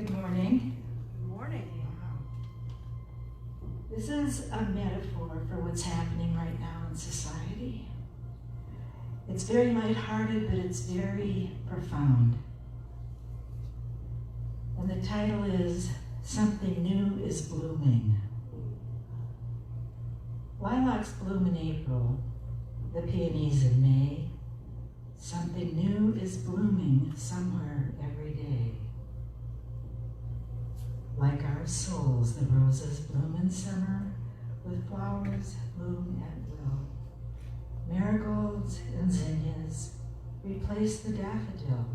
Good morning. Good morning. This is a metaphor for what's happening right now in society. It's very lighthearted, but it's very profound. And the title is Something New is Blooming. Lilacs bloom in April, the peonies in May. Something new is blooming somewhere every day. Like our souls, the roses bloom in summer, with flowers bloom at will. Marigolds and zinnias replace the daffodil.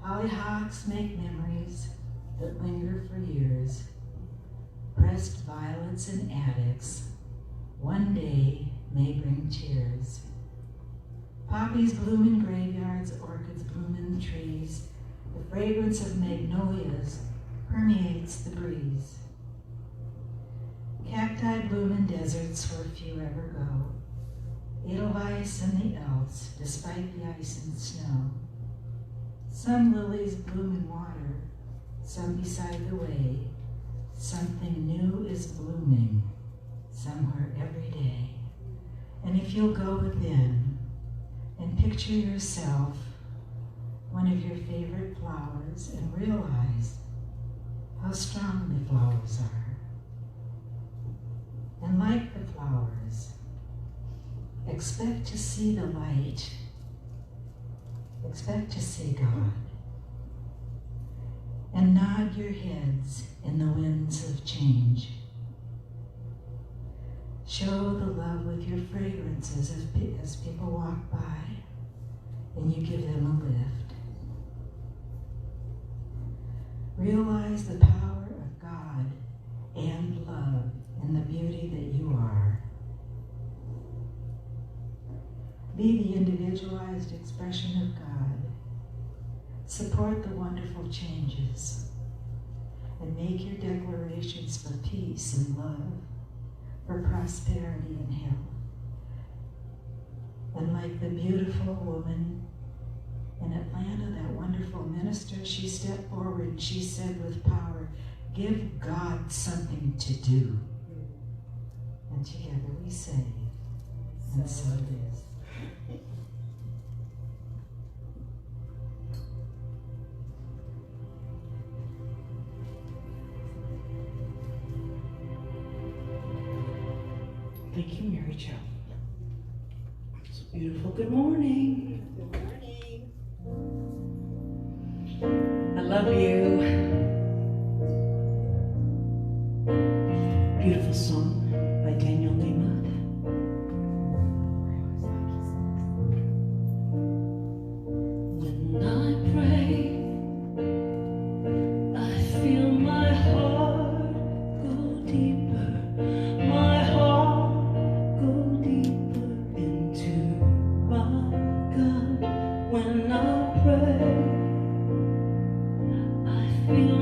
Hollyhocks make memories that linger for years. Pressed violets in attics one day may bring tears. Poppies bloom in graveyards, orchids bloom in trees. The fragrance of magnolias permeates the breeze. Cacti bloom in deserts where few ever go. Edelweiss and the elves, despite the ice and snow. Some lilies bloom in water, some beside the way. Something new is blooming somewhere every day. And if you'll go within and picture yourself one of your favorite flowers and realize how strong the flowers are. And like the flowers, expect to see the light. Expect to see God. And nod your heads in the winds of change. Show the love with your fragrances as people walk by and you give them a lift. Realize the power of God and love in the beauty that you are. Be the individualized expression of God. Support the wonderful changes and make your declarations for peace and love, for prosperity and health. And like the beautiful woman in Atlanta, that wonderful minister, she stepped forward and she said with power, give God something to do. And together we say, and so it is. Thank you, Mary Jo. It's beautiful. Good morning. Good morning. I love you. Beautiful song by Daniel Lima. When I pray, I feel my heart go deeper. My heart go deeper into my God. When I pray, I feel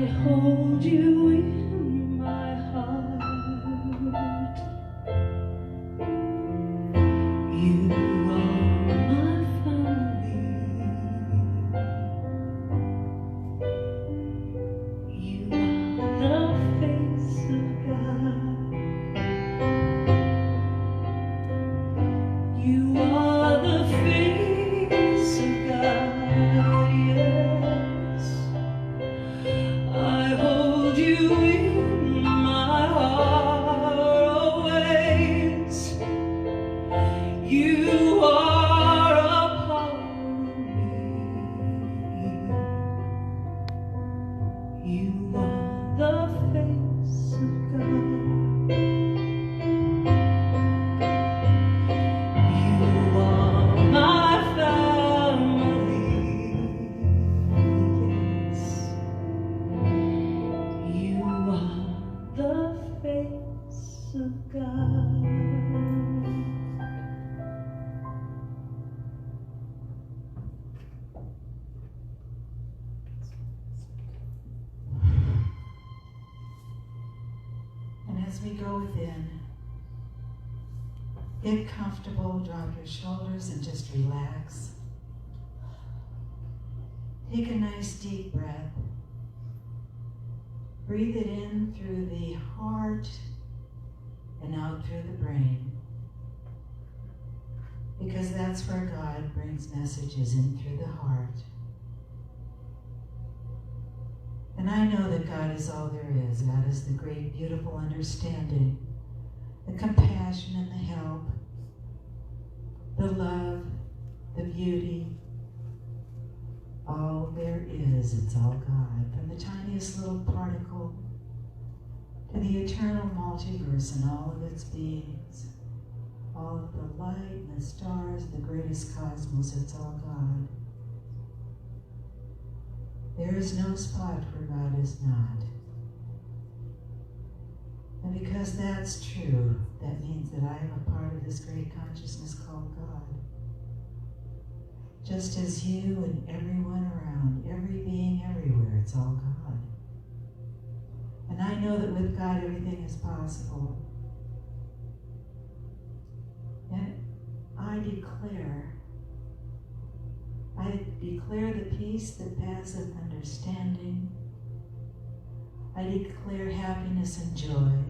hold you in my heart. You are my family. You are the face of God. You are the face of God, yes. I hold you in my heart always. You are a part of me. You are the face of God. You are my family. Yes. You are the face of God. And as we go within, get comfortable, drop your shoulders and just relax. Take a nice deep breath. Breathe it in through the heart and out through the brain, because that's where God brings messages in through the heart. And I know that God is all there is. God is the great, beautiful understanding, the compassion and the help, the love, the beauty. All there is, it's all God. From the tiniest little particle to the eternal multiverse and all of its beings, all of the light and the stars, the greatest cosmos, it's all God. There is no spot where God is not. And because that's true, that means that I am a part of this great consciousness called God. Just as you and everyone around, every being everywhere, it's all God. And I know that with God everything is possible. And I declare the peace that passeth understanding. I declare happiness and joy.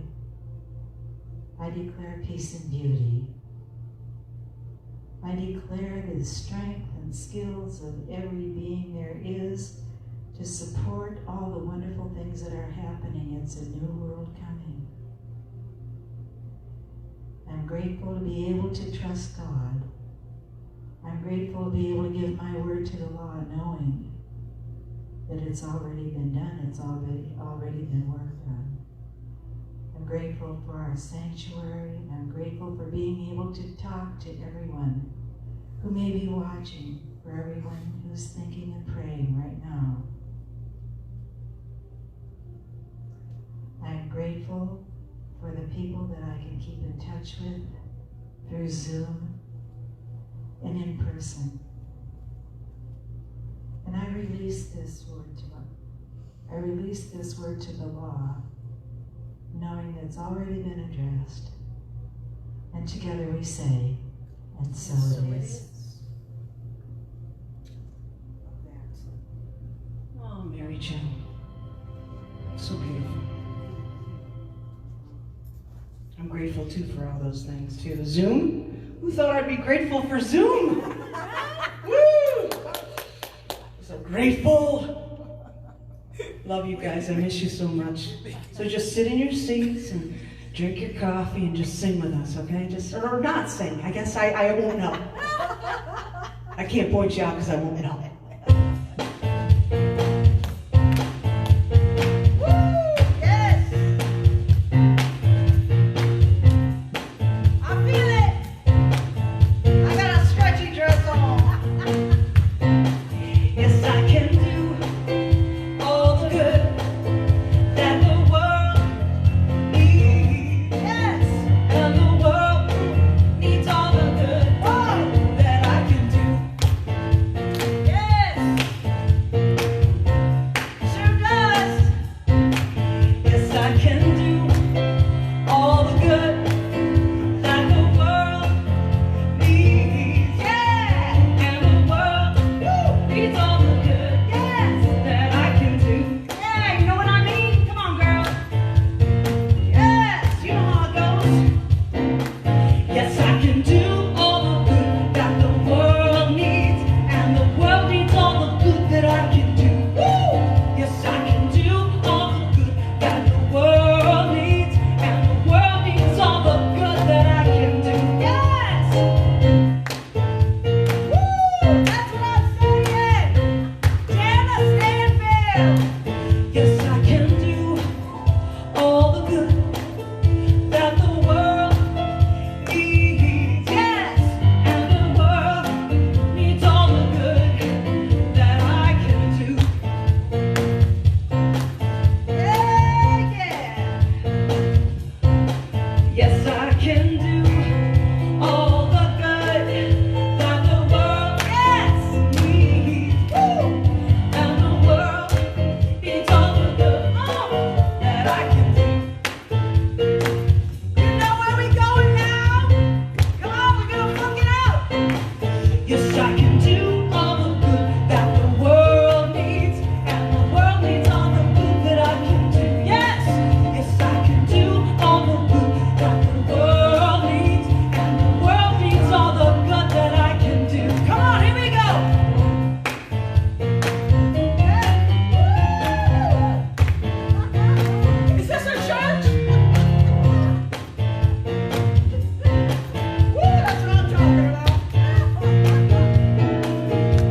I declare peace and beauty. I declare the strength and skills of every being there is to support all the wonderful things that are happening. It's a new world coming. I'm grateful to be able to trust God. I'm grateful to be able to give my word to the law, knowing that it's already been done, it's already been worked on. I'm grateful for our sanctuary, and I'm grateful for being able to talk to everyone who may be watching, for everyone who's thinking and praying right now. I'm grateful for the people that I can keep in touch with through Zoom and in person. And I release this word to the law, knowing that it's already been addressed. And together we say, and so it is. Oh, Mary Jo. So beautiful. I'm grateful too for all those things too. Zoom? Who thought I'd be grateful for Zoom? Woo! So grateful. Love you guys. I miss you so much. So just sit in your seats and drink your coffee and just sing with us, okay? Or not sing. I guess I won't know. I can't point you out because I won't know. Yeah. Yes, I can do all the good that the world needs. Yes, and the world needs all the good that I can do. Yeah, yeah. Yes, I can do all the good that the world, yes, needs. Woo! And the world needs all the good that I can do. You know where we going now? Come on, we're gonna fuck it out. Yes, I can do all the good that the world needs, and the world needs all the good that I can do. Yes, yes, I can do all the good that the world needs, and the world needs all the good that I can do. Come on, here we go. Is this a church? Woo, that's what I'm talking about.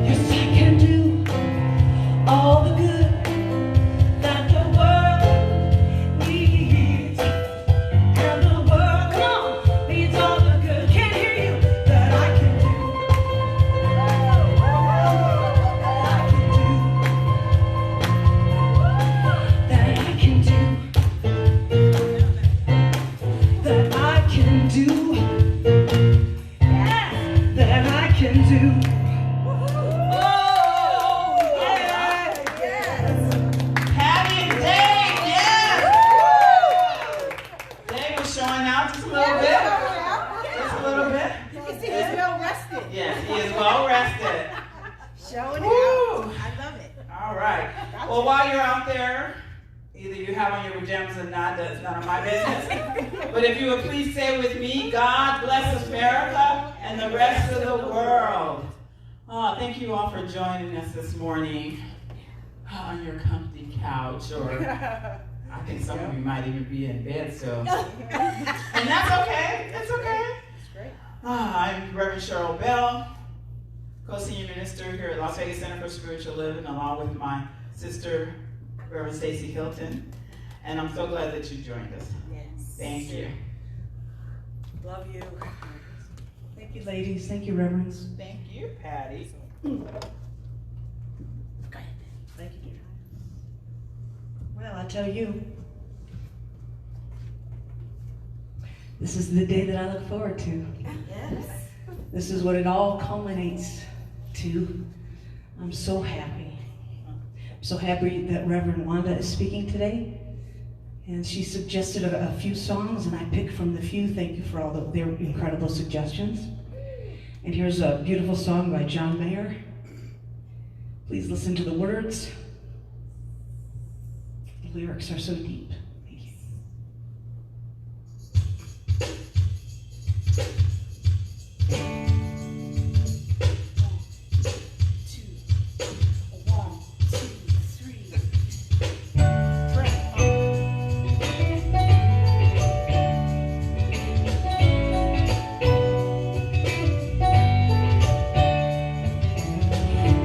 Yes, I can do all the good that the world needs, and the world, come on, needs all the good. Can't hear you. That I can do. That I can do. That I can do. Yeah, that I can do. Oh, yeah. Patty and Dave, yes. Dave was showing out just a little bit. Just a little bit. You can see he's well rested. Yes, he is well rested. Showing it Woo. out. I love it. All right. Well, while you're out there, either you have on your pajamas or not, that's none of my business. But if you would please say with me, God bless America and the rest of the world. Oh, thank you all for joining us this morning on your comfy couch, or I think some of you might even be in bed still. And that's okay. That's okay. That's great. I'm Reverend Cheryl Bell, co-senior minister here at Las Vegas Center for Spiritual Living, along with my sister, Reverend Stacy Hilton. And I'm so glad that you joined us. Yes. Thank you. Love you. Thank you, ladies. Thank you, Reverends. Thank you, Patty. Go ahead. Thank you, dear. Well, I tell you, this is the day that I look forward to. Yes. This is what it all culminates to. I'm so happy. I'm so happy that Reverend Wanda is speaking today. And she suggested a few songs, and I picked from the few. Thank you for all their incredible suggestions. And here's a beautiful song by John Mayer. Please listen to the words. The lyrics are so deep. Thank you.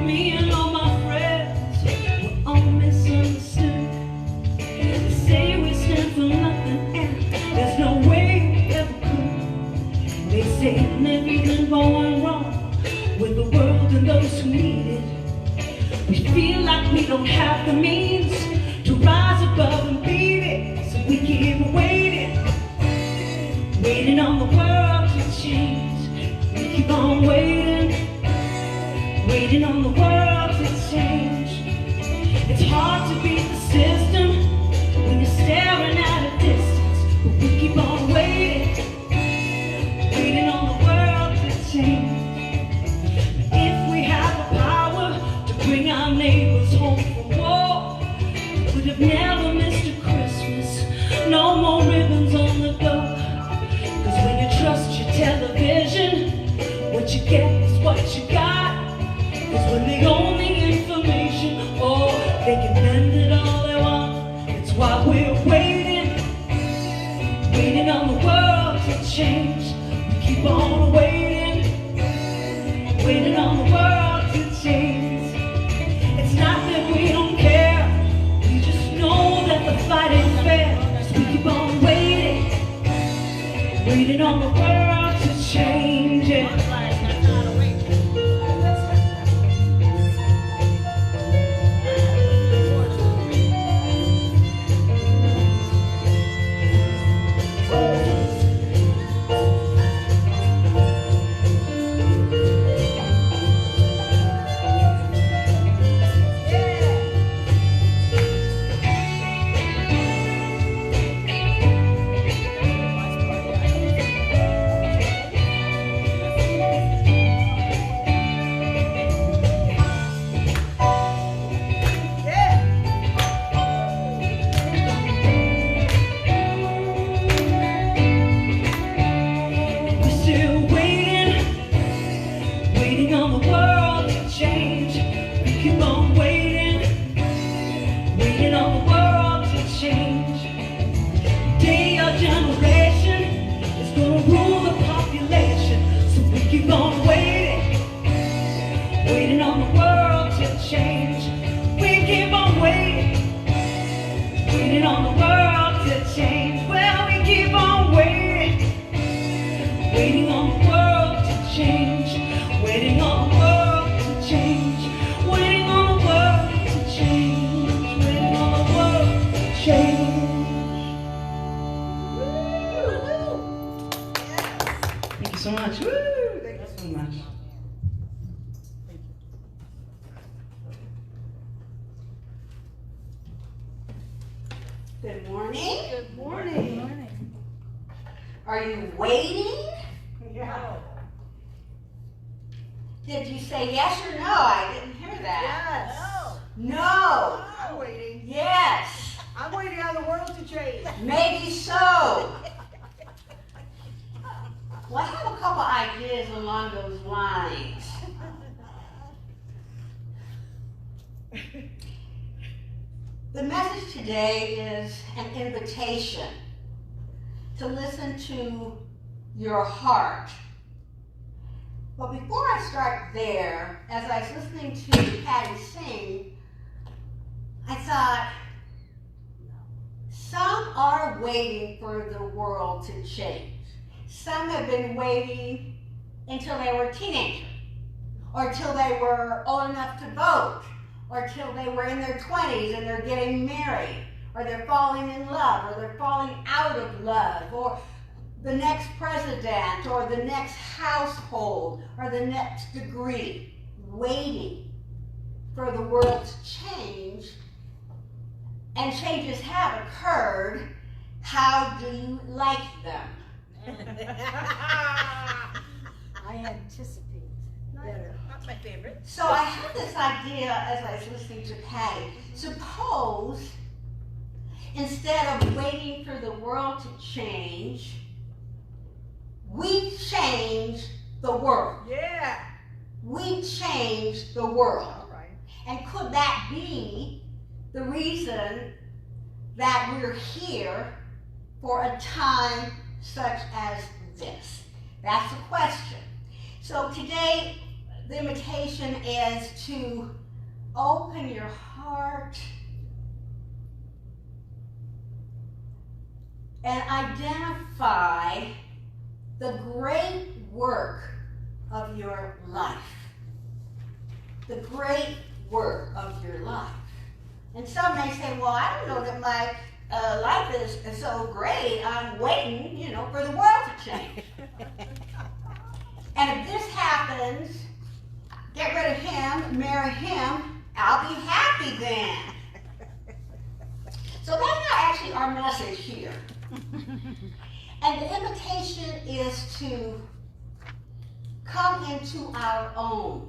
Me and all my friends were all misunderstood. They say we stand for nothing, and there's no way we ever could. They say everything's going wrong with the world and those who need it. We feel like we don't have the means to rise above and beat it, so we keep waiting, waiting on the world to change. We keep on waiting, waiting on the world to change. It's hard to beat the system when you're staring at a distance, but we keep on waiting, waiting on the world to change. If we had the power to bring our neighbors home from war, we would have never missed a Christmas. No more ribbons on the door. 'Cause when you trust your television, what you get is what you got. 'Cause when the only information, oh, they can bend it all they want. It's why we're waiting, waiting on the world to change. We keep on waiting, waiting on the world to change. It's not that we don't care waiting on the world to change it. Waiting on the world to change. We keep on waiting, waiting on the world to change. Day our generation is gonna rule the population. So we keep on waiting, waiting on the world to change. We keep on waiting, waiting on the world to change. Well, we keep on waiting, waiting on the world to change. Waiting on the world to change. Waiting on the world to change. Waiting on the world to change. Woo! Thank you so much. Woo! Thank you so much. Good morning. Good morning. Are you waiting? Yeah. Did you say yes or no? I didn't hear that. Yes. No. I'm waiting. Yes. I'm waiting on the world to change. Maybe so. Well, I have a couple ideas along those lines. The message today is an invitation to listen to your heart. But before I start there, as I was listening to Patty sing, I thought, some are waiting for the world to change. Some have been waiting until they were teenagers, or till they were old enough to vote, or till they were in their 20s and they're getting married, or they're falling in love, or they're falling out of love, or the next president, or the next household, or the next degree, waiting for the world to change. And changes have occurred. How do you like them? I anticipate. Not my favorite. So I had this idea as I was listening to Patty. Suppose instead of waiting for the world to change, we change the world. Yeah. We change the world. All right. And could that be the reason that we're here for a time such as this? That's the question. So today, the invitation is to open your heart and identify the great work of your life. The great work of your life. And some may say, well, I don't know that my life is so great. I'm waiting, for the world to change. And if this happens, get rid of him, marry him, I'll be happy then. So that's not actually our message here. And the invitation is to come into our own.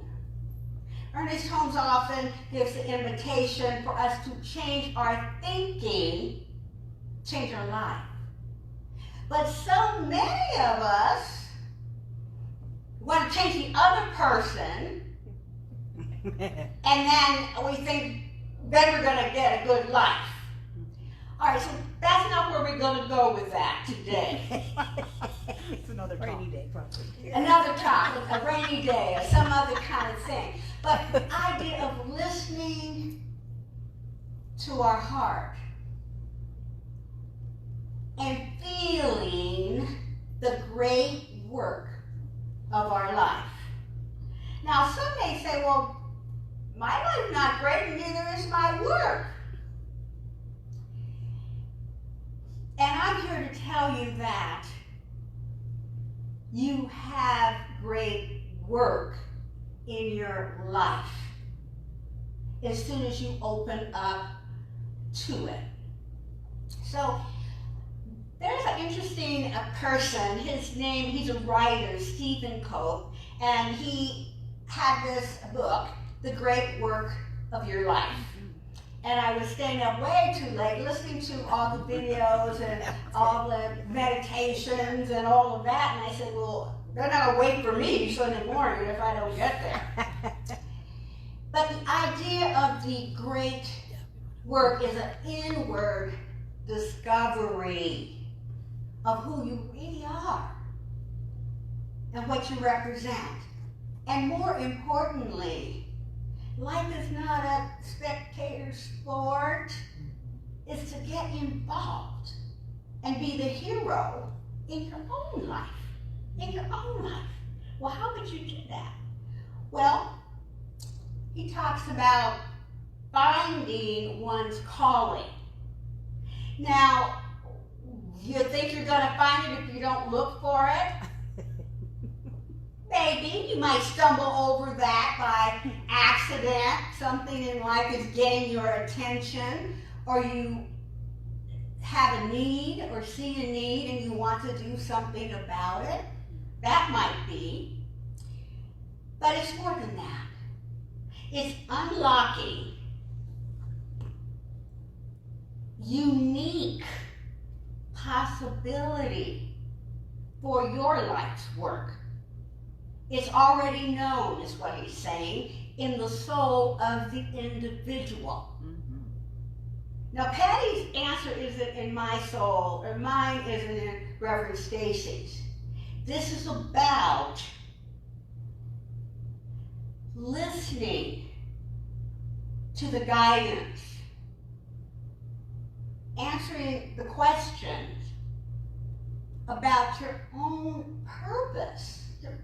Ernest Holmes often gives the invitation for us to change our thinking, change our life. But so many of us want to change the other person, and then we think then we're going to get a good life. All right, so that's not where we're going to go with that today. It's another rainy day, probably. Another topic, a rainy day, or some other kind of thing. But the idea of listening to our heart and feeling the great work of our life. Now, some may say, well, my life's not great, and neither is my work. And I'm here to tell you that you have great work in your life as soon as you open up to it. So there's an interesting person. His name, he's a writer, Stephen Cope, and he had this book, The Great Work of Your Life. And I was staying up way too late listening to all the videos and all the meditations and all of that. And I said, well, they're not going to wait for me Sunday morning if I don't get there. But the idea of the great work is an inward discovery of who you really are and what you represent. And more importantly, life is not a spectator sport. It's to get involved and be the hero in your own life. In your own life. Well, how could you do that? Well, he talks about finding one's calling. Now, you think you're going to find it if you don't look for it? Maybe you might stumble over that by accident. Something in life is getting your attention, or you have a need or see a need and you want to do something about it. That might be. But it's more than that. It's unlocking unique possibility for your life's work. It's already known, is what he's saying, in the soul of the individual. Now, Patty's answer isn't in my soul, or mine isn't in Reverend Stacy's. This is about listening to the guidance, answering the questions about your own purpose, your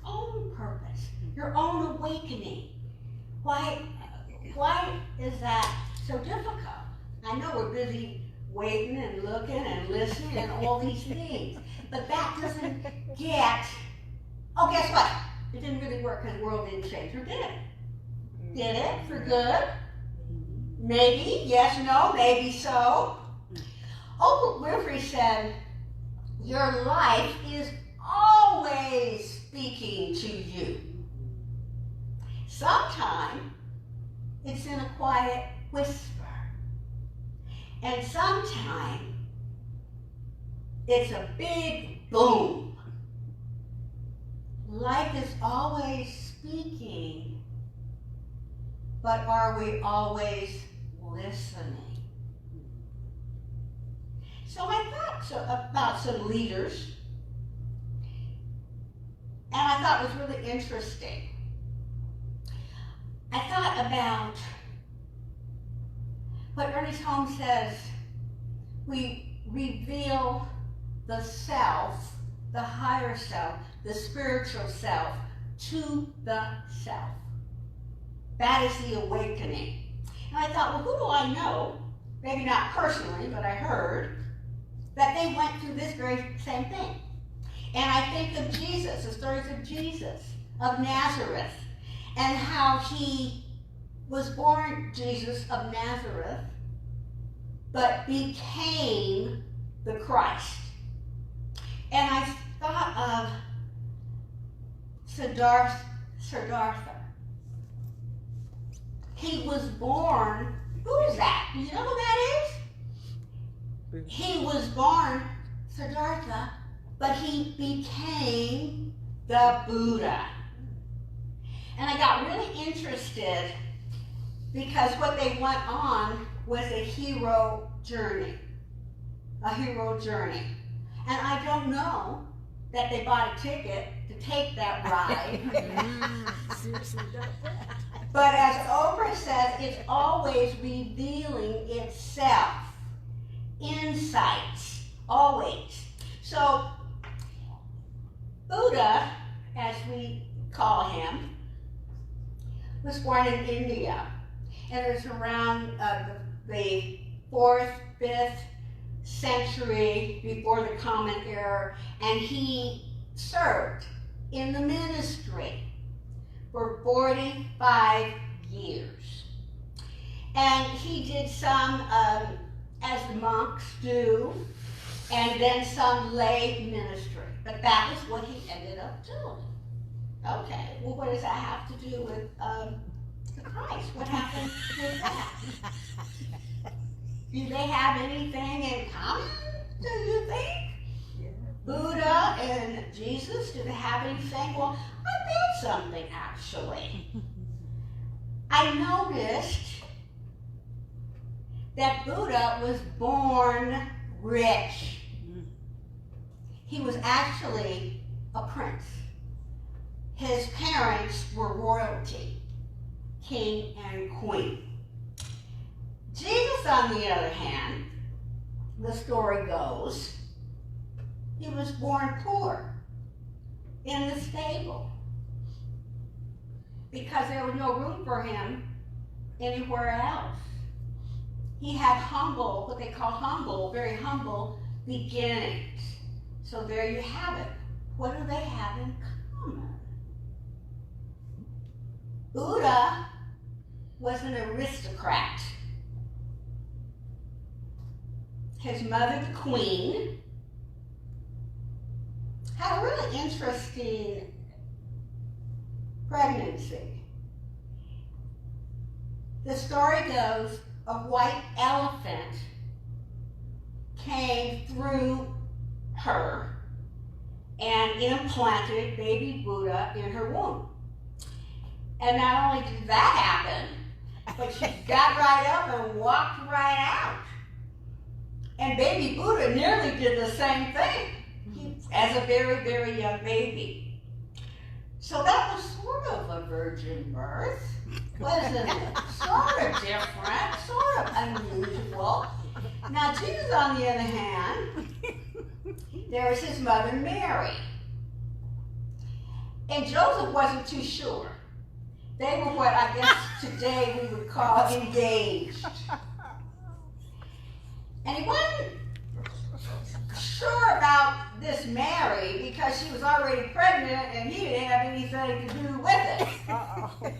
own awakening. Why is that so difficult? I know we're busy waiting and looking and listening and all these things, but that doesn't get, oh, guess what? It didn't really work because the world didn't change, or did it? Did it for good? Maybe, yes, no, maybe so. Oprah Winfrey said, your life is always speaking to you. Sometimes it's in a quiet whisper. And sometimes it's a big boom. Life is always speaking, but are we always listening? So I thought about some leaders, and I thought it was really interesting. I thought about what Ernest Holmes says, we reveal the self, the higher self, the spiritual self, to the self. That is the awakening. And I thought, well, who do I know, maybe not personally, but I heard, that they went through this very same thing. And I think of Jesus, the stories of Jesus, of Nazareth, and how he was born Jesus of Nazareth, but became the Christ. And I thought of Siddhartha. He was born, who is that? Do you know who that is? He was born Siddhartha, but he became the Buddha. And I got really interested because what they went on was a hero journey. A hero journey. And I don't know that they bought a ticket to take that ride. Seriously, But as Oprah says, it's always revealing itself. Insights, always. So Buddha, as we call him, was born in India. And it was around the 4th, 5th century before the Common Era. And he served in the ministry for 45 years. And he did some, as the monks do, and then some lay ministry. But that was what he ended up doing. Okay, well, what does that have to do with Christ? What happened with that? Do they have anything in common, do you think? Buddha and Jesus, do they have anything? Well, I found something actually. I noticed that Buddha was born rich. He was actually a prince. His parents were royalty, king and queen. Jesus, on the other hand, the story goes, he was born poor in the stable because there was no room for him anywhere else. He had humble, what they call humble, very humble beginnings. So there you have it. What do they have in common? Buddha was an aristocrat. His mother, the queen, had a really interesting pregnancy. The story goes, a white elephant came through her and implanted baby Buddha in her womb. And not only did that happen, but she got right up and walked right out. And baby Buddha nearly did the same thing as a very, very young baby. So that was sort of a virgin birth, wasn't it? Sort of different, sort of unusual. Now Jesus, on the other hand, there was his mother Mary. And Joseph wasn't too sure. They were what I guess today we would call engaged. And he wasn't sure about this Mary because she was already pregnant and he didn't have anything to do with it.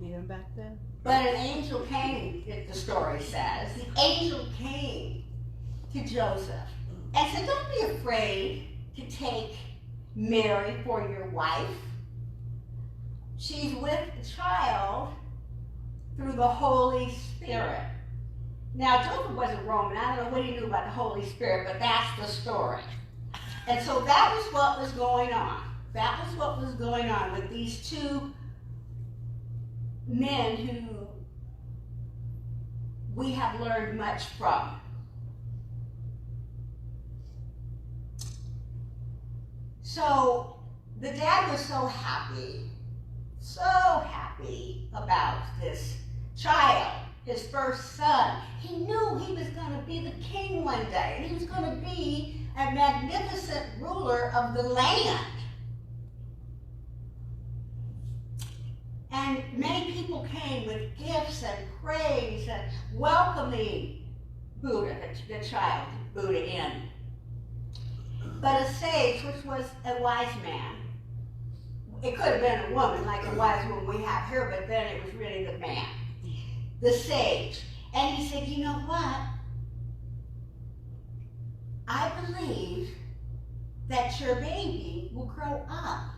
Even back then? But an angel came, the story says. The angel came to Joseph and said, don't be afraid to take Mary for your wife. She's with the child through the Holy Spirit. Now, Joseph wasn't Roman. I don't know what he knew about the Holy Spirit, but that's the story. And so that was what was going on. That was what was going on with these two men who we have learned much from. So the dad was so happy about this child, his first son. He knew he was going to be the king one day, and he was going to be a magnificent ruler of the land. And many people came with gifts and praise and welcoming Buddha, the child, Buddha in. But a sage, which was a wise man, it could have been a woman, like the wise woman we have here, but then it was really the man, the sage. And he said, you know what? I believe that your baby will grow up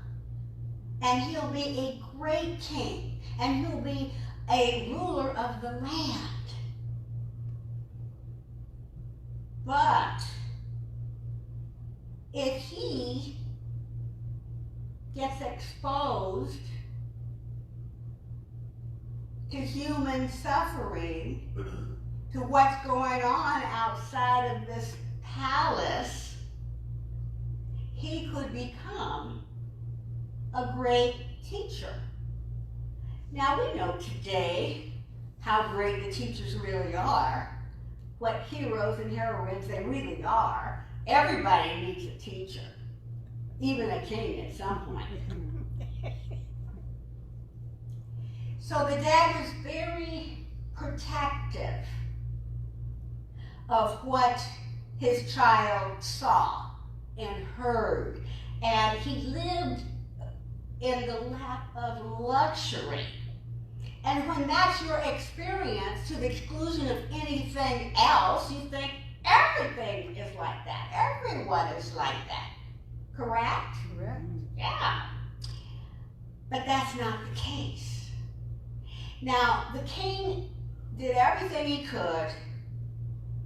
and he'll be a great king and he'll be a ruler of the land. But if he gets exposed to human suffering, to what's going on outside of this palace, he could become a great teacher. Now we know today how great the teachers really are, what heroes and heroines they really are. Everybody needs a teacher. even a king at some point. So the dad was very protective of what his child saw and heard. And he lived in the lap of luxury. And when that's your experience to the exclusion of anything else, you think everything is like that. Everyone is like that. Correct? Correct. Yeah. But that's not the case. Now, the king did everything he could,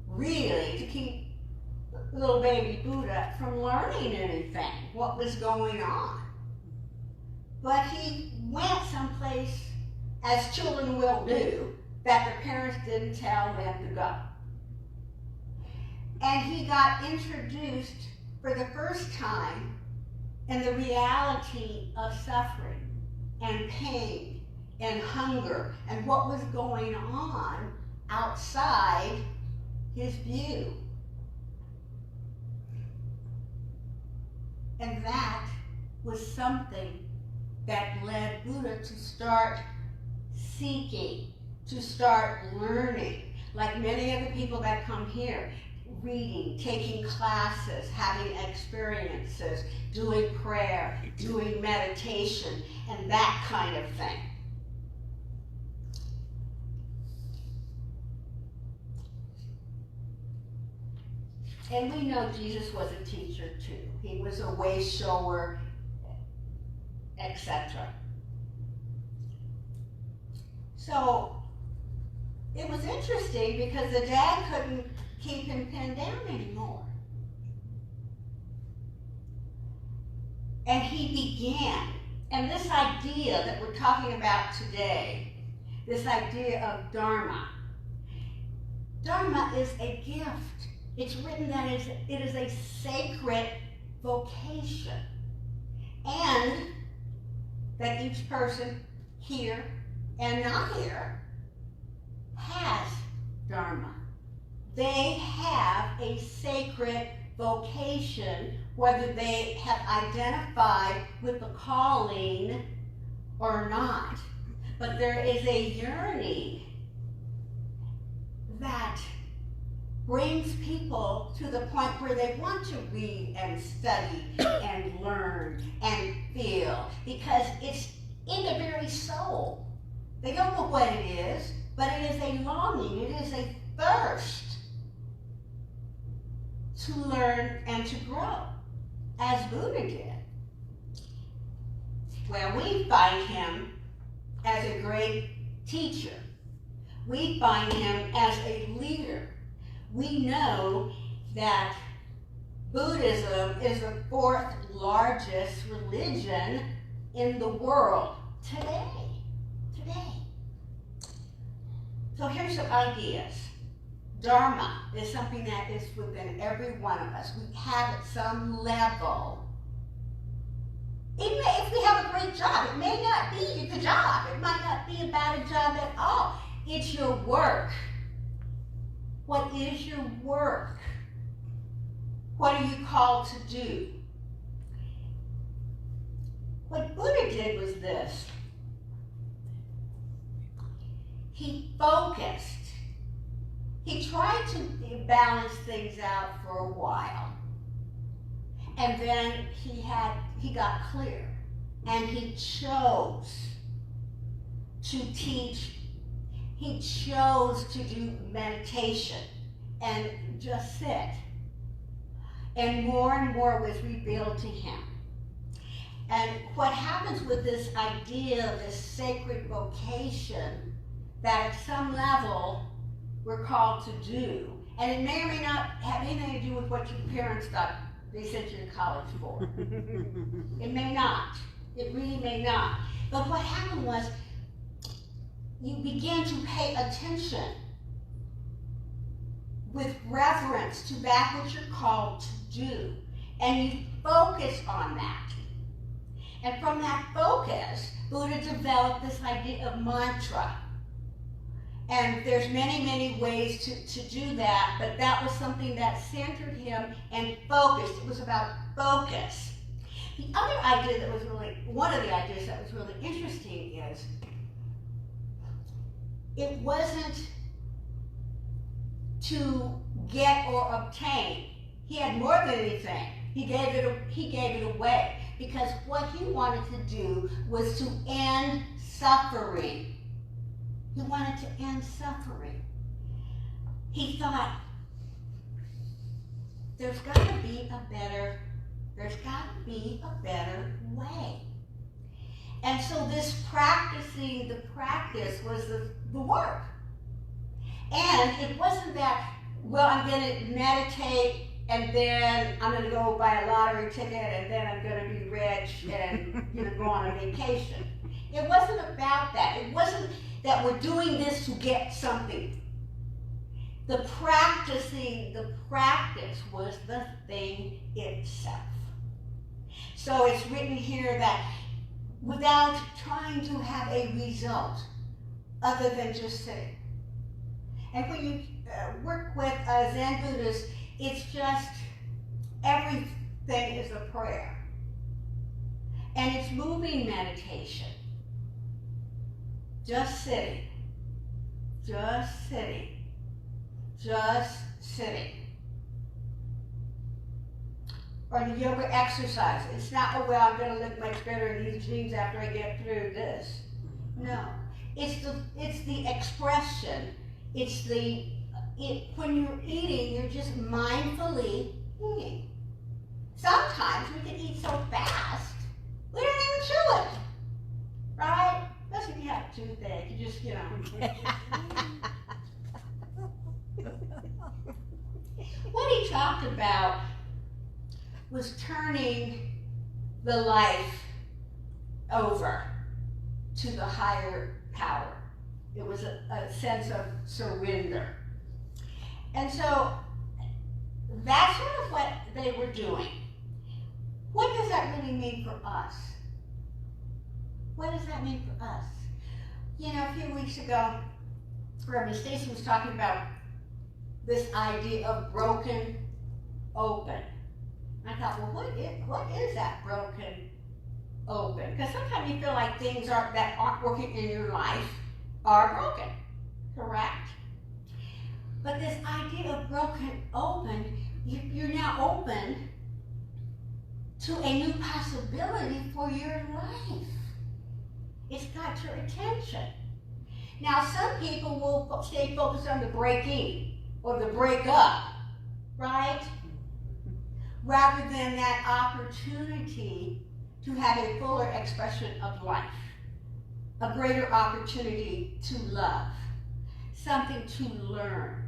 really, to keep little baby Buddha from learning anything, what was going on. But he went someplace, as children will do, that their parents didn't tell them to go. And he got introduced for the first time in the reality of suffering and pain and hunger and what was going on outside his view. And that was something that led Buddha to start seeking, to start learning, like many of the people that come here, reading, taking classes, having experiences, doing prayer, doing meditation, and that kind of thing. And we know Jesus was a teacher too. He was a way shower, etc. So it was interesting because the dad couldn't keep him pinned down anymore. And he began, and this idea that we're talking about today, this idea of Dharma. Dharma is a gift. It's written that it is a sacred vocation, and that each person here and not here has Dharma. They have a sacred vocation, whether they have identified with the calling or not. But there is a yearning that brings people to the point where they want to read and study and learn and feel, because it's in the very soul. They don't know what it is, but it is a longing, it is a thirst to learn and to grow, as Buddha did. Well, we find him as a great teacher. We find him as a leader. We know that Buddhism is the fourth largest religion in the world today. So here's some ideas. Dharma is something that is within every one of us. We have at some level. If we have a great job, it may not be the job. It might not be a bad job at all. It's your work. What is your work? What are you called to do? What Buddha did was this. He focused. He tried to balance things out for a while. And then he got clear. And he chose to teach. He chose to do meditation and just sit. And more was revealed to him. And what happens with this idea of this sacred vocation that at some level we're called to do, and it may or may not have anything to do with what your parents thought they sent you to college for. It may not. It really may not. But what happened was you began to pay attention with reverence to that which you're called to do. And you focus on that. And from that focus, Buddha developed this idea of mantra. And there's many ways to do that, but that was something that centered him and focused. It was about focus. The other idea that was one of the ideas that was really interesting is it wasn't to get or obtain. He had more than anything. He gave it away because what he wanted to do was to end suffering. He wanted to end suffering. He thought, there's got to be a better way. And so this practicing the practice was the work. And it wasn't that, well, I'm going to meditate and then I'm going to go buy a lottery ticket and then I'm going to be rich and go on a vacation. It wasn't about that. It wasn't that we're doing this to get something. The practice was the thing itself. So it's written here that without trying to have a result other than just sitting. And when you work with Zen Buddhists, it's just everything is a prayer. And it's moving meditation. Just sitting. Just sitting. Just sitting. Or the yoga exercise. It's not, oh, well, I'm going to look much better in these jeans after I get through this. No. It's the expression. When you're eating, you're just mindfully eating. Sometimes we can eat so fast, we don't even chew it. Right? Especially if you have a toothache. You just, What he talked about was turning the life over to the higher power. It was a sense of surrender. And so that's sort of what they were doing. What does that really mean for us? What does that mean for us? A few weeks ago, Reverend Stacy was talking about this idea of broken open. I thought, well, what is that broken open? Because sometimes you feel like things that aren't working in your life are broken, correct? But this idea of broken open, you're now open to a new possibility for your life. It's got your attention. Now, some people will stay focused on the breaking or the breakup, right? Rather than that opportunity to have a fuller expression of life, a greater opportunity to love, something to learn.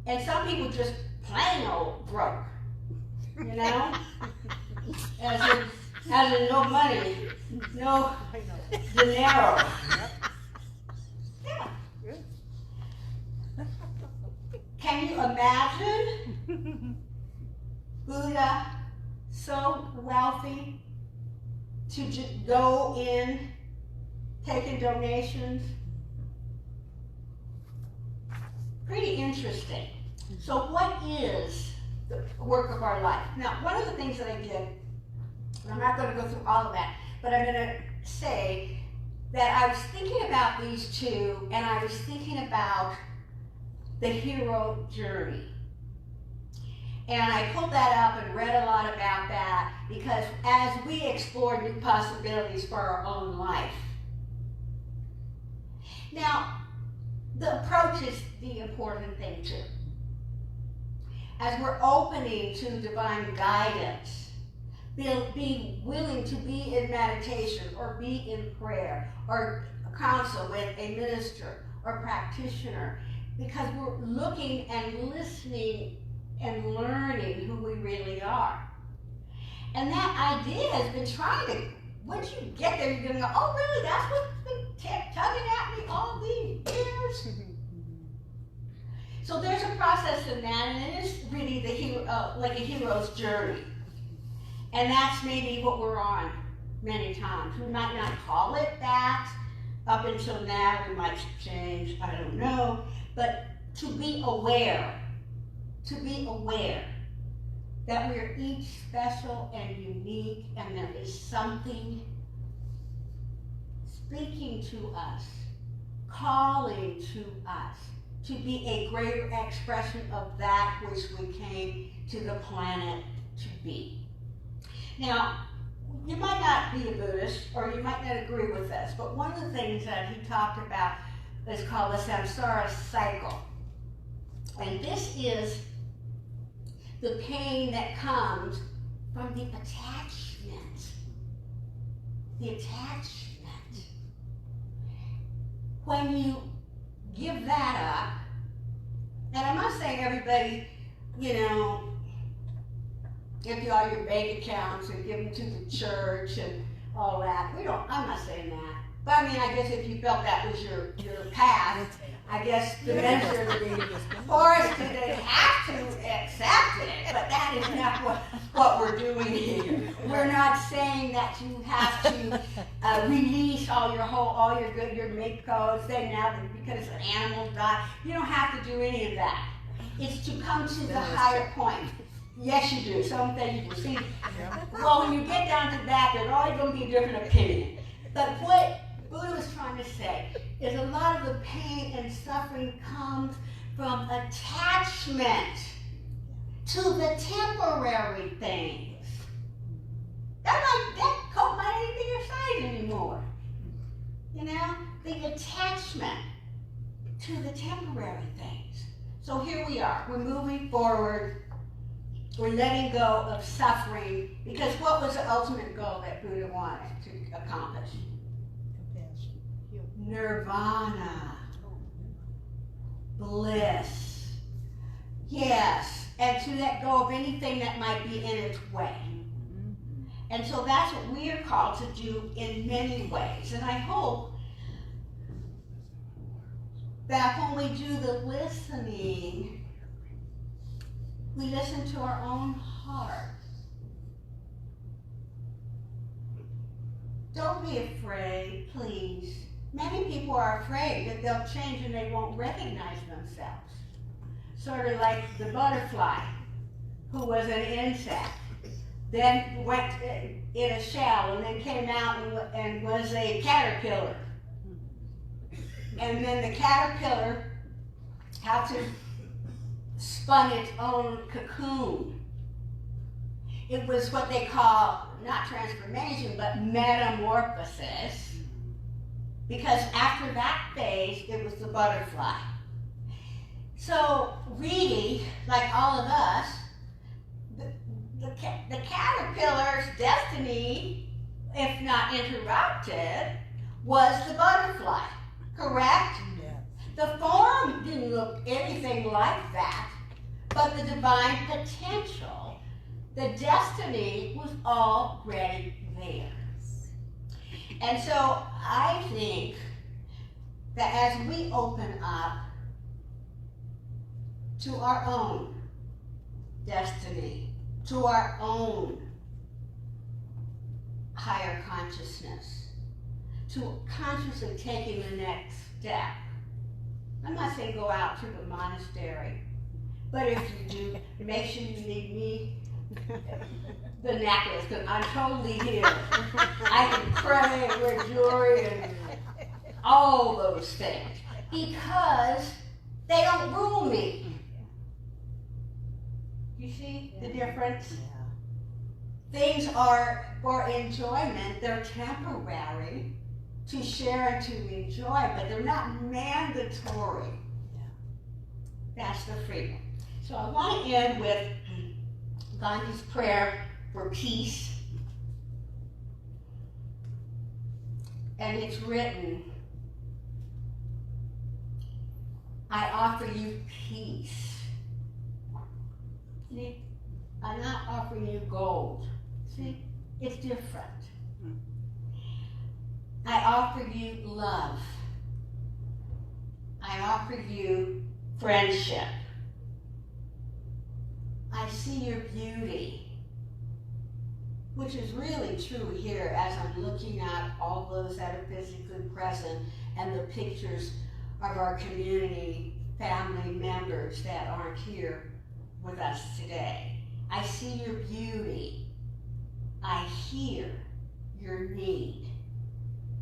And some people just plain old broke, as in no money, no dinero. Yeah. Can you imagine Buddha so wealthy to just go in taking donations? Pretty interesting. So what is the work of our life? Now, one of the things that I did, and I'm not going to go through all of that, but I'm going to say that I was thinking about these two, and I was thinking about the hero journey. And I pulled that up and read a lot about that because as we explore new possibilities for our own life. Now, the approach is the important thing too. As we're opening to divine guidance, be willing to be in meditation or be in prayer or counsel with a minister or practitioner, because we're looking and listening and learning who we really are. And that idea has been trying to, once you get there, you're going to go, oh, really? That's what's been tugging at me all these years? So there's a process in that, and it is really the hero, like a hero's journey. And that's maybe what we're on many times. We might not call it that. Up until now, we might change, I don't know. But to be aware that we're each special and unique, and there is something speaking to us, calling to us to be a greater expression of that which we came to the planet to be. Now, you might not be a Buddhist, or you might not agree with this, but one of the things that he talked about is called the samsara cycle. And this is the pain that comes from the attachment. The attachment. When you give that up, and I'm not saying everybody, empty all your bank accounts and give them to the church and all that. I'm not saying that. But I mean, I guess if you felt that was your path, I guess the measure would be, or did they have to accept it? But that is not what we're doing here. We're not saying that you have to release all your mate codes, say now that because an animal died. You don't have to do any of that. It's to come to the higher point. Yes, you do. Some things you do. See, well, when you get down to that, there's always going to be a different opinion. But what Buddha was trying to say is a lot of the pain and suffering comes from attachment to the temporary things. That coat might ain't be your size anymore. The attachment to the temporary things. So here we are. We're moving forward. We're letting go of suffering, because what was the ultimate goal that Buddha wanted to accomplish? Nirvana. Bliss. Yes. And to let go of anything that might be in its way. And so that's what we are called to do in many ways. And I hope that when we do the listening, we listen to our own heart. Don't be afraid, please. Many people are afraid that they'll change and they won't recognize themselves. Sort of like the butterfly, who was an insect, then went in a shell and then came out and was a caterpillar. And then the caterpillar had to spun its own cocoon. It was what they call, not transformation, but metamorphosis. Because after that phase, it was the butterfly. So really, like all of us, the caterpillar's destiny, if not interrupted, was the butterfly, correct? The form didn't look anything like that, but the divine potential, the destiny was already there. And so I think that as we open up to our own destiny, to our own higher consciousness, to consciously taking the next step. I'm not saying go out to the monastery, but if you do, make sure you leave me the necklace, because I'm totally here. I can pray, wear jewelry, and all those things, because they don't rule me. You see the difference? Things are for enjoyment, they're temporary, to share and to enjoy, but they're not mandatory. That's the freedom. So I want to end with Gandhi's prayer for peace. And it's written, I offer you peace. See? I'm not offering you gold. See? It's different. I offer you love. I offer you friendship. I see your beauty, which is really true here as I'm looking at all those that are physically present and the pictures of our community, family members that aren't here with us today. I see your beauty. I hear your need.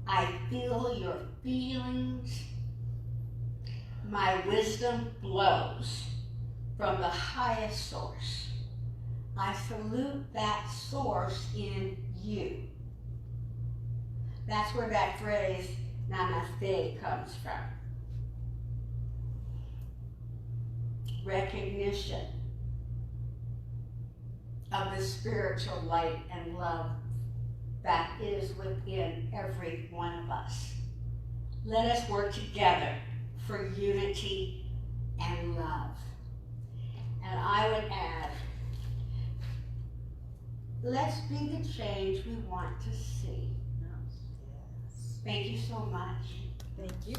I feel your feelings. My wisdom flows from the highest source. I salute that source in you. That's where that phrase, namaste, comes from. Recognition of the spiritual light and love that is within every one of us. Let us work together for unity and love. And I would add, let's be the change we want to see. Yes. Thank you so much. Thank you.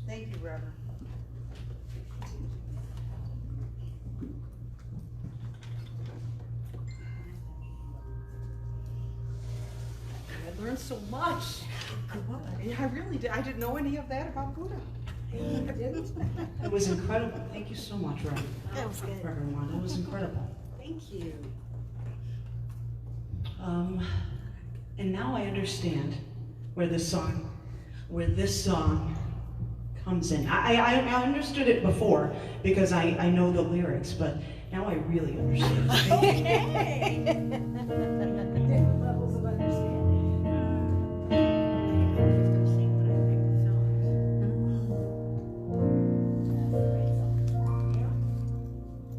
Thank you, Reverend. I learned so much. I really did. I didn't know any of that about Buddha. I didn't. It was incredible. Thank you so much, Reverend. That was good. Reverend Wanda. It was incredible. Thank you. And now I understand where this song comes in. I understood it before because I know the lyrics, but now I really understand. Okay. Different levels of understanding.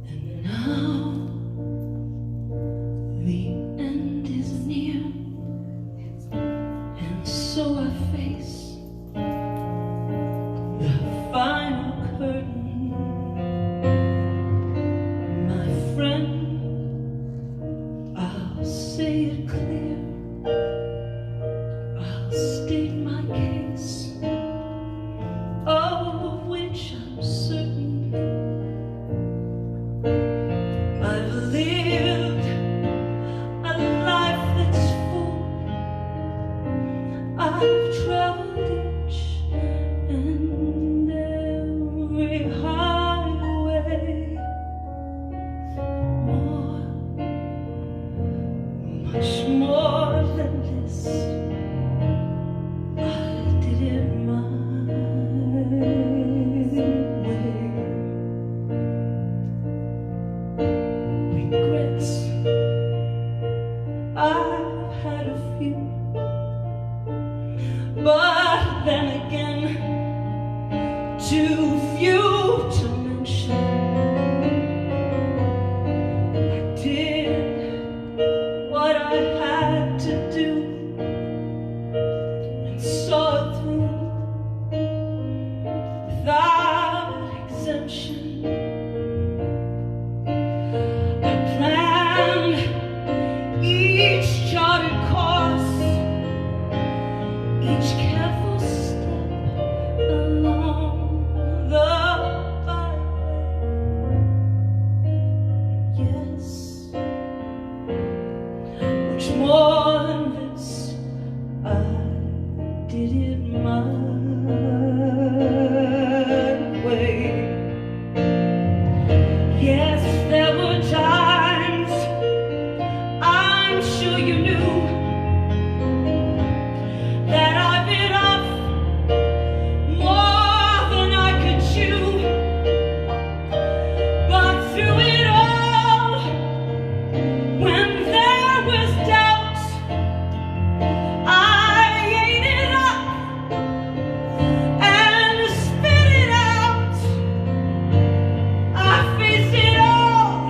And now the end is near, and so I face the final curtain. My friend, I'll say it clear, I'll state my case, of which I'm certain. I've lived a life that's full. I've traveled each and every highway. More, much more than this. I did it my way. Regrets, I've had a few, but then again, too few to mention. I did what I had to do and saw it through without exemption. I planned each charted course, each careful step along the byway. Yes, much more than this, I did it my way. Yes, there were times, I'm sure you knew, that I bit off more than I could chew. But through it all, when there was doubt, I ate it up and spit it out. I faced it all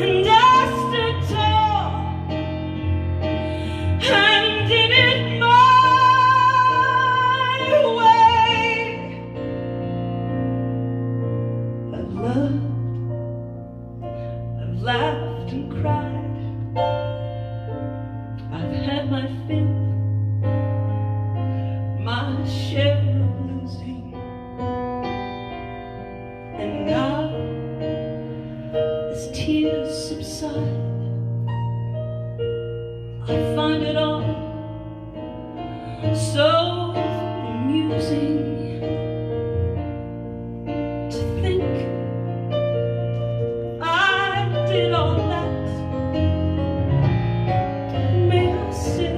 and I stood tall and did it my way. I've loved, I've laughed and cried, I've had my fill, my share of losing, and now as tears subside, I find it all so amusing to think I did all that. May I say,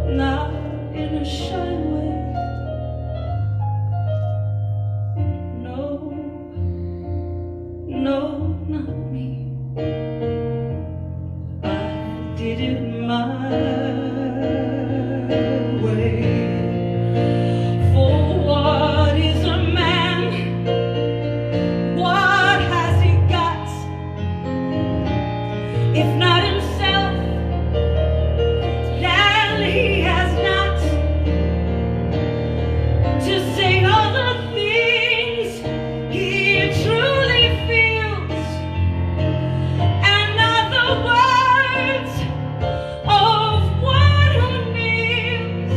not in a shy way, no, no, not me. I did it my way. For what is a man? What has he got? If not himself, then he has not to say all the things he truly feels, and not the words of one who kneels.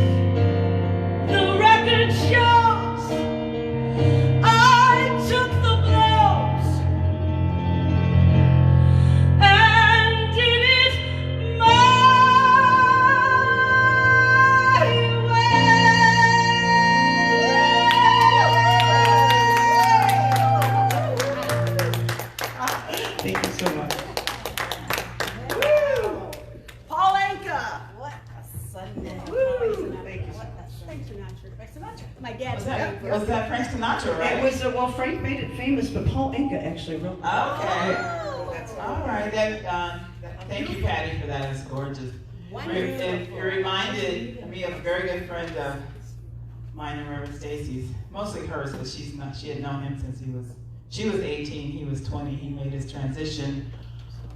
The record shows I took the blows and did it my Thank you so much. Paul Anka. What a Sunday. Woo. Thank you so much. Frank Sinatra. Frank Sinatra. My dad's Was that Frank Sinatra, right? It was, well, Frank made it famous, but Paul Anka actually wrote it. Okay. Oh, That's All right. Thank you, Patty, for that. It's gorgeous. It reminded me of a very good friend of mine and Reverend Stacy's. Mostly hers, but she had known him since she was 18, he was 20. He made his transition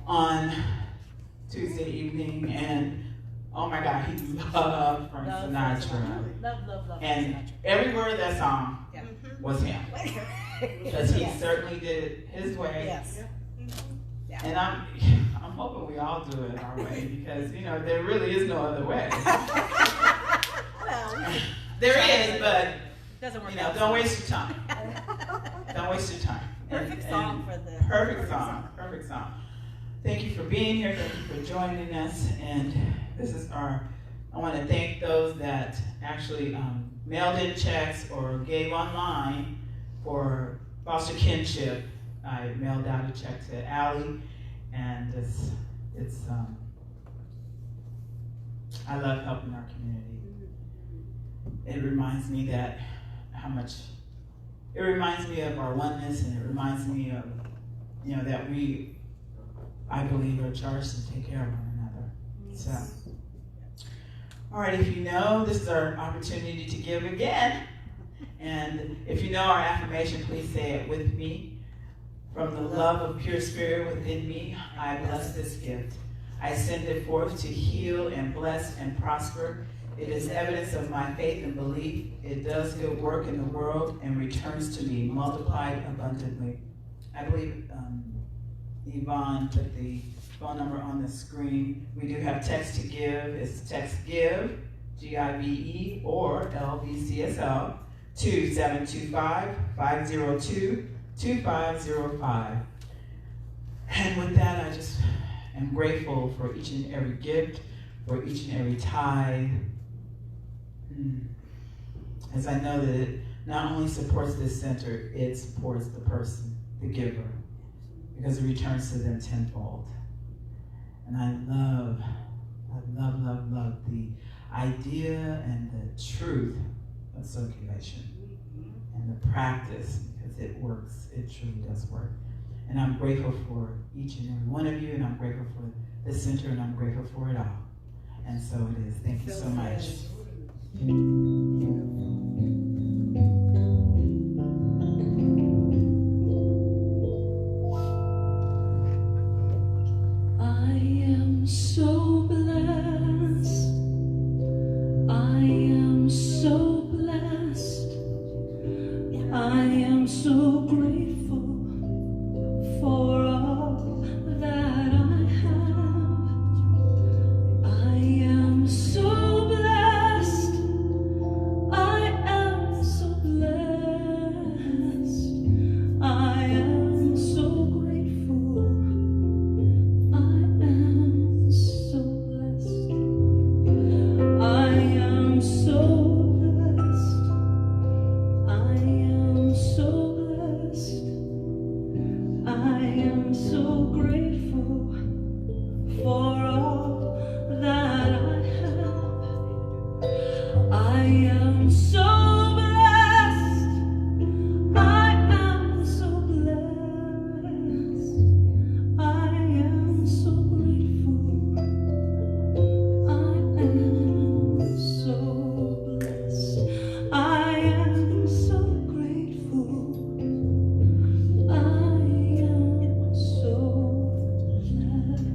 on Tuesday evening, and oh my God, he loved Frank Sinatra. Love. And every word of that song was him. Because he certainly did it his way. Yes. And I'm hoping we all do it our way, because there really is no other way. Well, There is, but doesn't work out. don't waste your time. Don't waste your time. Perfect song for the Perfect song. Thank you for being here. Thank you for joining us. And I want to thank those that actually mailed in checks or gave online for foster kinship. I mailed out a check to Allie, and I love helping our community. It reminds me that it reminds me of our oneness, and it reminds me of, that I believe, are charged to take care of one another. So, all right, if this is our opportunity to give again. And if you know our affirmation, please say it with me. From the love of pure spirit within me, I bless this gift. I send it forth to heal and bless and prosper. It is evidence of my faith and belief. It does good work in the world and returns to me multiplied abundantly. I believe Yvonne put the phone number on the screen. We do have text to give. It's text give, GIVE, or LVCSL, 2725-502-2505. And with that, I just am grateful for each and every gift, for each and every tithe. As I know that it not only supports this center, it supports the person, the giver, because it returns to them tenfold. And I love the idea and the truth of circulation and the practice, because it works. It truly does work. And I'm grateful for each and every one of you, and I'm grateful for the center, and I'm grateful for it all. And so it is. Thank you so much. I am so blessed. I am so blessed. I am so grateful for all that I have. I am so blessed. I am so grateful for all that I have. I am so blessed. I am so blessed. I am so grateful. I am so blessed. I am so grateful. I am so blessed.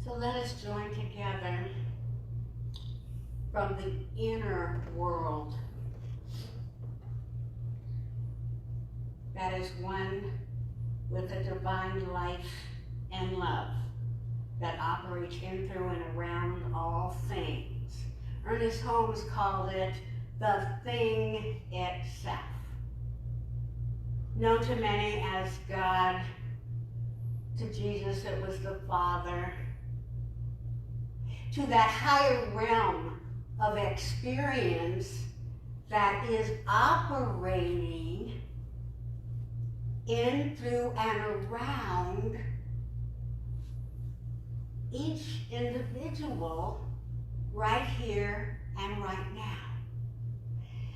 So let us join together from the inner world that is one with the divine life and love that operates in, through, and around all things. Ernest Holmes called it the thing itself. Known to many as God, to Jesus it was the Father, to that higher realm of experience that is operating in, through, and around each individual right here and right now.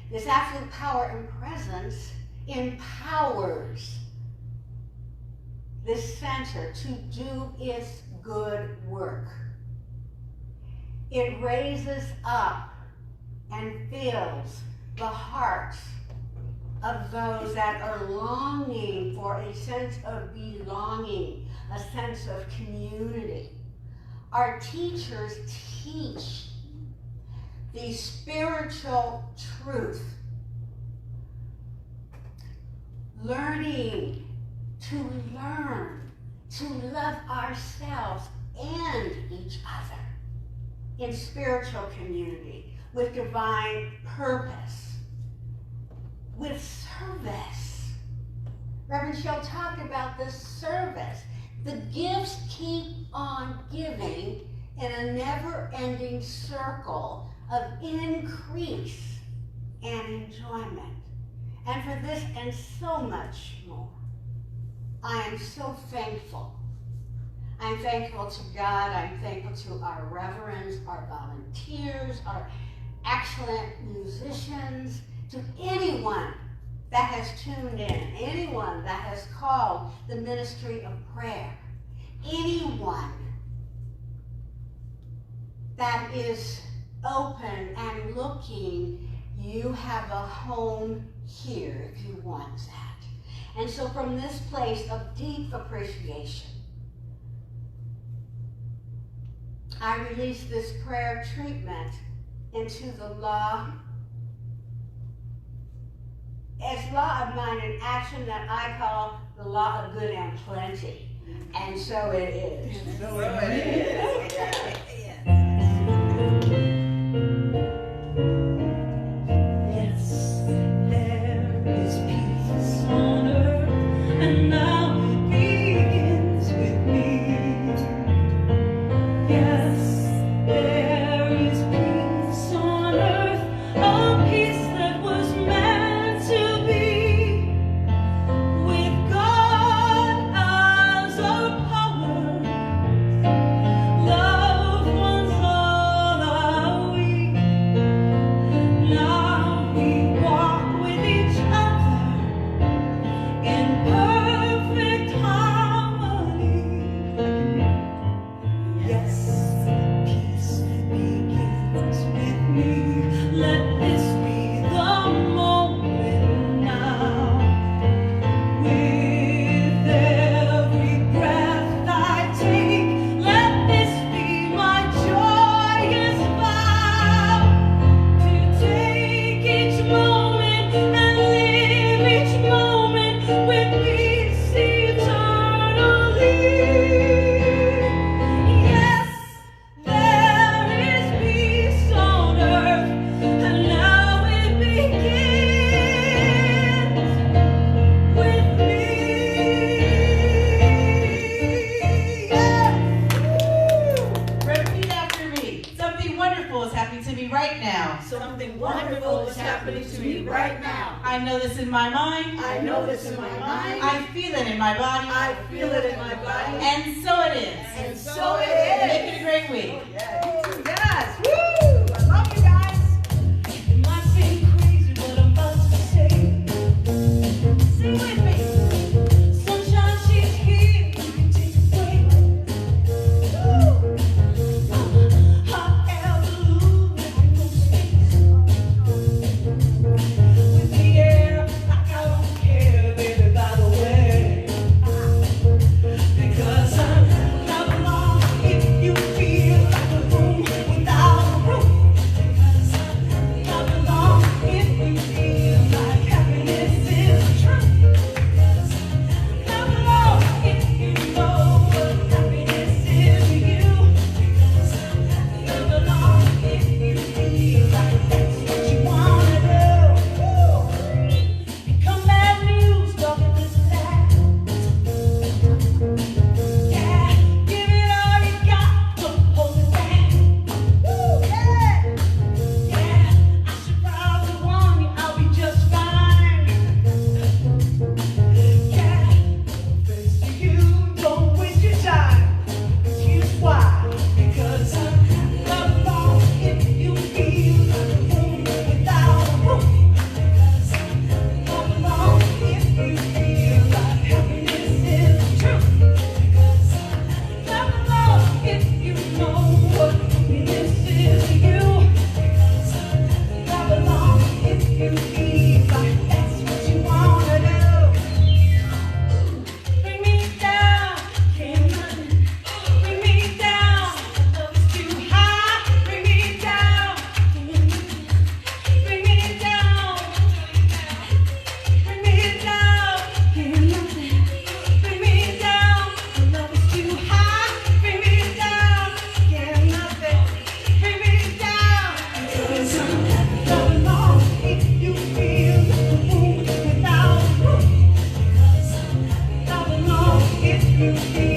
This absolute power and presence empowers this center to do its good work. It raises up and fills the hearts of those that are longing for a sense of belonging, a sense of community. Our teachers teach the spiritual truth, learning to learn to love ourselves and each other in spiritual community, with divine purpose, with service. Reverend Shell talked about this service. The gifts keep on giving in a never-ending circle of increase and enjoyment. And for this and so much more, I am so thankful. I'm thankful to God. I'm thankful to our reverends, our volunteers, our excellent musicians, to anyone that has tuned in, anyone that has called the ministry of prayer, anyone that is open and looking. You have a home here if you want that. And so from this place of deep appreciation, I release this prayer treatment into the law as law of mind and action that I call the law of good and plenty. And so it is. So it is. Yes, there is peace on earth, and now it begins with me. Yes, there is peace on earth, a peace that was meant to be, with God as our power, loved ones I know this in my mind. I know this in my mind. I feel it in my body. I feel it in my body. And so it is. And so it is. Make it a great week. Yes. Woo! I love you guys. It might seem crazy what I'm about to say. Sing with me. Sunshine, she's here. You can take a break. Hot air balloon, no space. With the air, like I don't care, baby, by the way. Because I'm not alone if you feel like a room without a roof. Because I'm not alone if you feel like happiness is the truth. Because I'm not alone if you know what happiness is to you. Because I'm not alone if you feel like that's what you wanna do. Become bad news, talking this and that. Yeah, give it all you got, don't hold it back. Yeah, yeah, I should probably warn you, I'll be just fine. Yeah, face to you, don't waste your time. Here's why. Because I'm not alone if you feel like a room without a roof. Because I'm not alone if you feel like happiness is the truth. Because I'm not alone if you know what happiness is to you. Because I'm not alone if you feel like that's what you wanna do. Bring me down, can't nothing. Bring me down, love is too high. Bring me down, can't nothing. Bring me down. Bring me down, can't nothing. Bring me down, love is too high. Bring me down, can't nothing. Bring me down. Because I'm not alone if you feel like a room without a roof. Because I'm not alone if you feel